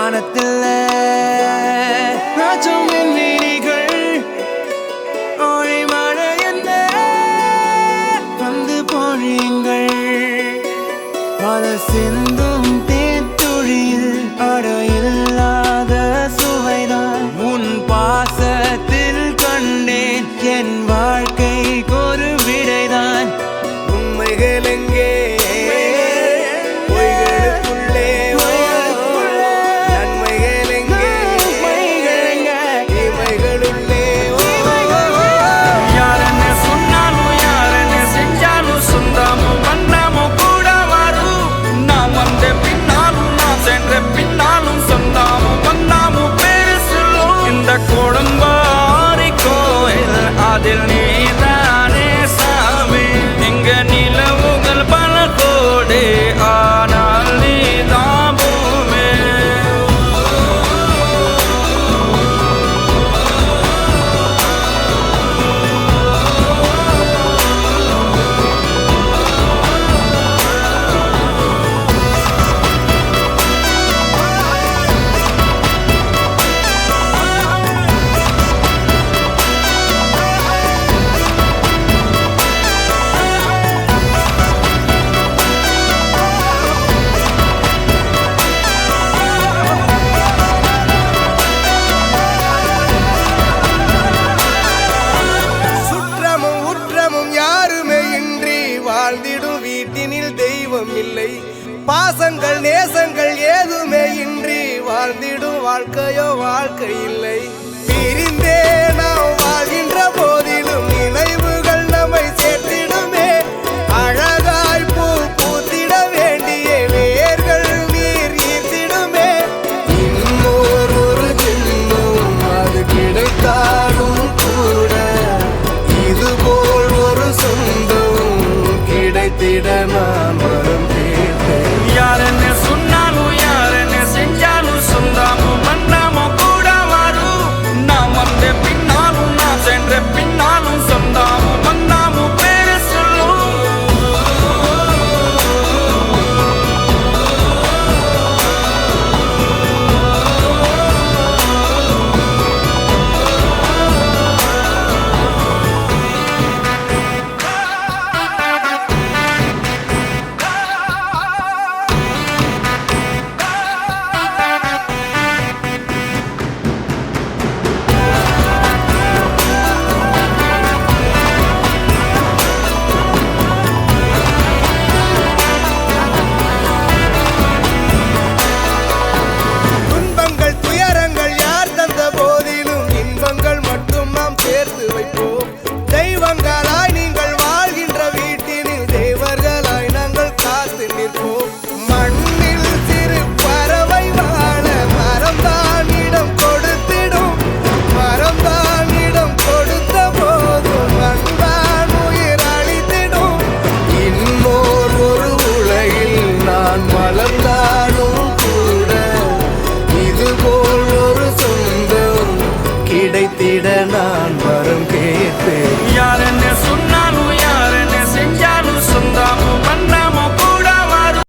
வானத்தில் விழிகள் ஒளி மழை என்ன வந்து பொழியுங்கள் மலர் சிந்தும் தேத்துழியில் அடையில்லாத சுவைதான் உன் பாசத்தில் கண்டேன் என் வாழ்க்கைக்கு ஒரு விடைதான் உண்மைகள் எங்கே கொடும்பாரி கோயில் அதில் நீதானே சாமி இங்க நிலவுகள் பல கோடி ஆனால் நீதான் பூமி வாழ்ந்திடும் வீட்டினில் தெய்வம் இல்லை பாசங்கள் நேசங்கள் ஏதுமே இன்றி வாழ்ந்திடும் வாழ்க்கையோ வாழ்க்கை இல்லை பிரிந்தே நாம் வாழ்கின்ற போதிலும் நினைவுகள் நம்மை சேர்த்திடுமே அழகா